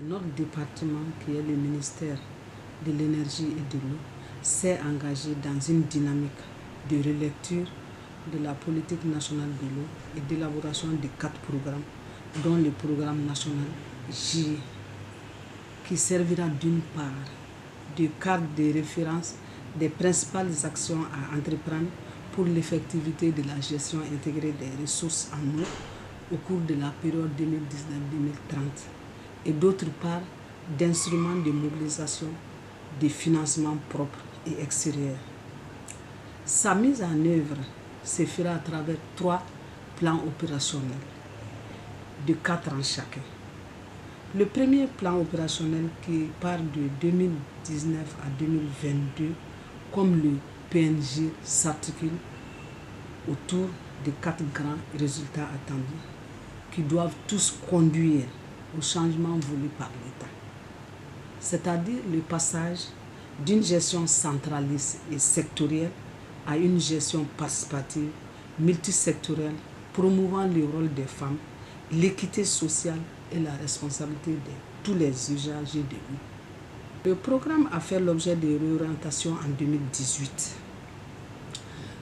Notre département, qui est le ministère de l'énergie et de l'eau, s'est engagé dans une dynamique de relecture de la politique nationale de l'eau et d'élaboration de 4 programmes, dont le programme national J, qui servira d'une part de cadre de référence des principales actions à entreprendre pour l'effectivité de la gestion intégrée des ressources en eau au cours de la période 2019-2030 et d'autre part d'instruments de mobilisation de financement propres et extérieurs. Sa mise en œuvre se fera à travers 3 plans opérationnels de 4 ans chacun. Le premier plan opérationnel qui part de 2019 à 2022, comme le PNJ, s'articule autour de 4 grands résultats attendus qui doivent tous conduire au changement voulu par l'État, c'est-à-dire le passage d'une gestion centraliste et sectorielle à une gestion participative, multisectorielle, promouvant le rôle des femmes, l'équité sociale et la responsabilité de tous les usagers de l'eau. Le programme a fait l'objet de réorientations en 2018.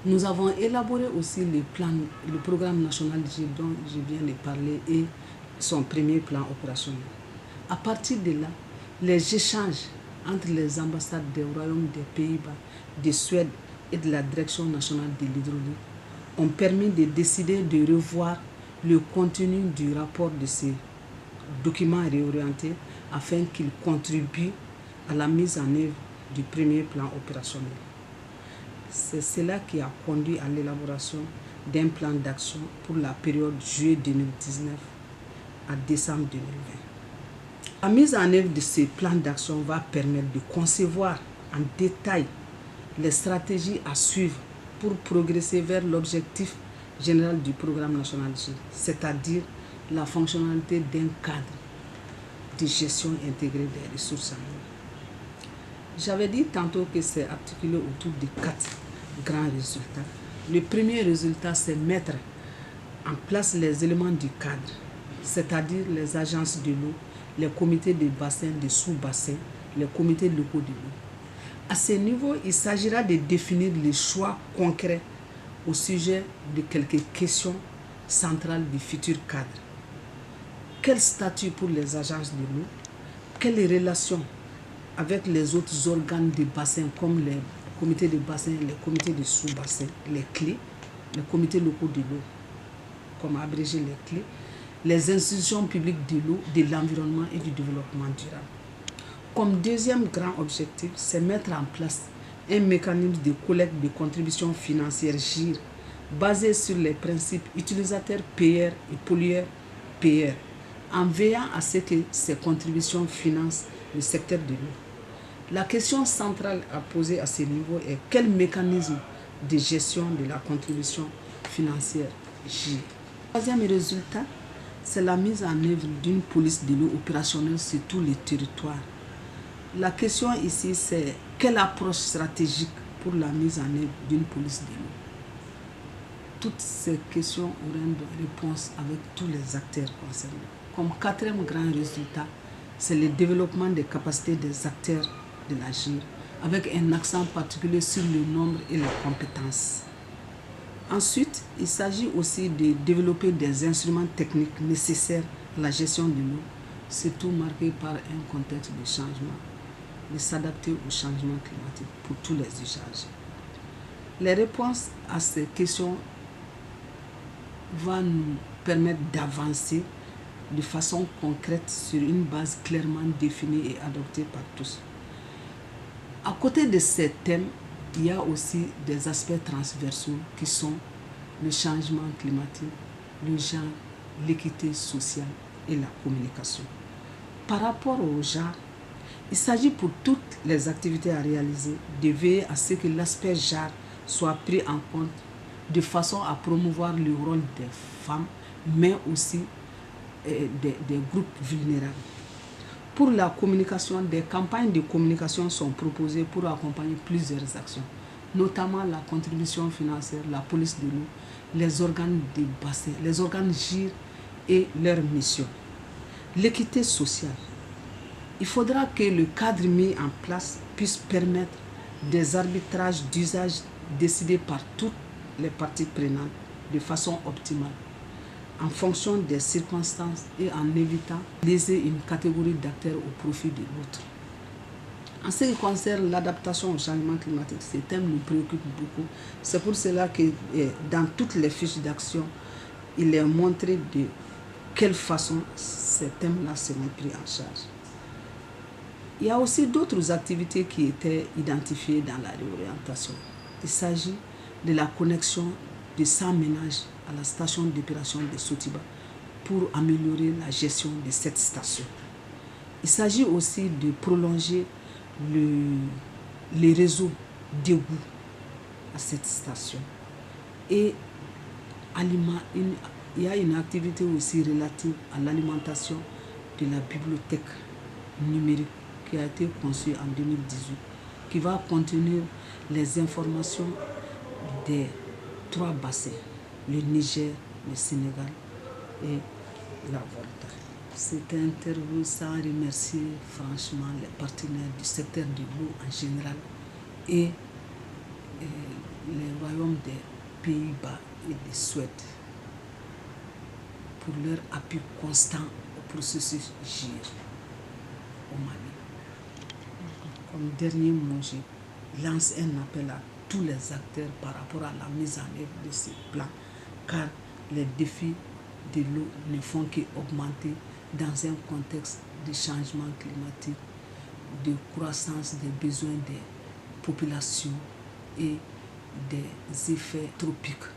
Nous avons élaboré aussi le programme national dont je viens de parler et son premier plan opérationnel. À partir de là, les échanges entre les ambassades des royaumes des Pays-Bas, de Suède et de la Direction nationale de l'hydraulique ont permis de décider de revoir le contenu du rapport de ces documents réorientés afin qu'ils contribuent à la mise en œuvre du premier plan opérationnel. C'est cela qui a conduit à l'élaboration d'un plan d'action pour la période juillet 2019 à décembre 2020. La mise en œuvre de ces plans d'action va permettre de concevoir en détail les stratégies à suivre pour progresser vers l'objectif général du programme national J, c'est-à-dire la fonctionnalité d'un cadre de gestion intégrée des ressources en eau. J'avais dit tantôt que c'est articulé autour de 4 grands résultats. Le premier résultat, c'est mettre en place les éléments du cadre, c'est-à-dire les agences de l'eau, les comités de bassin, de sous-bassins, les comités locaux de l'eau. À ce niveau, il s'agira de définir les choix concrets au sujet de quelques questions centrales du futur cadre. Quel statut pour les agences de l'eau? Quelles relations avec les autres organes de bassin comme les comités de bassin, les comités de sous-bassin, les CLÉ, les comités locaux de l'eau, comme abrégé les CLÉ, les institutions publiques de l'eau, de l'environnement et du développement durable. Comme deuxième grand objectif, c'est mettre en place un mécanisme de collecte de contributions financières GIR basé sur les principes utilisateurs-payeurs et pollueurs-payeurs, en veillant à ce que ces contributions financent le secteur de l'eau. La question centrale à poser à ce niveau est quel mécanisme de gestion de la contribution financière GIR. Troisième résultat, c'est la mise en œuvre d'une police de l'eau opérationnelle sur tous les territoires. La question ici, c'est quelle approche stratégique pour la mise en œuvre d'une police de l'eau. Toutes ces questions auront une réponse avec tous les acteurs concernés. Comme quatrième grand résultat, c'est le développement des capacités des acteurs de la GIR, avec un accent particulier sur le nombre et les compétences. Ensuite, il s'agit aussi de développer des instruments techniques nécessaires à la gestion de l'eau, surtout marqué par un contexte de changement, de s'adapter au changement climatique pour tous les usages. Les réponses à ces questions vont nous permettre d'avancer de façon concrète sur une base clairement définie et adoptée par tous. À côté de ces thèmes, il y a aussi des aspects transversaux qui sont le changement climatique, le genre, l'équité sociale et la communication. Par rapport au genre, il s'agit pour toutes les activités à réaliser de veiller à ce que l'aspect genre soit pris en compte de façon à promouvoir le rôle des femmes, mais aussi des groupes vulnérables. Pour la communication, des campagnes de communication sont proposées pour accompagner plusieurs actions, notamment la contribution financière, la police de l'eau, les organes de bassin, les organes GIR et leurs missions. L'équité sociale. Il faudra que le cadre mis en place puisse permettre des arbitrages d'usage décidés par toutes les parties prenantes de façon optimale, en fonction des circonstances et en évitant de léser une catégorie d'acteurs au profit de l'autre. En ce qui concerne l'adaptation au changement climatique, ce thème nous préoccupe beaucoup. C'est pour cela que dans toutes les fiches d'action, il est montré de quelle façon ces thèmes-là seront pris en charge. Il y a aussi d'autres activités qui étaient identifiées dans la réorientation. Il s'agit de la connexion de 100 ménages à la station d'épuration de Sotiba pour améliorer la gestion de cette station. Il s'agit aussi de prolonger les réseaux d'égout à cette station. Et il y a une activité aussi relative à l'alimentation de la bibliothèque numérique qui a été conçue en 2018, qui va contenir les informations des 3 bassins, le Niger, le Sénégal et la Volta. Cette interview sans remercier franchement les partenaires du secteur de l'eau en général et les royaumes des Pays-Bas et de Suède pour leur appui constant au processus GIR au Mali. Comme dernier mot, je lance un appel à tous les acteurs par rapport à la mise en œuvre de ces plans, car les défis de l'eau ne font qu'augmenter dans un contexte de changement climatique, de croissance des besoins des populations et des effets tropiques.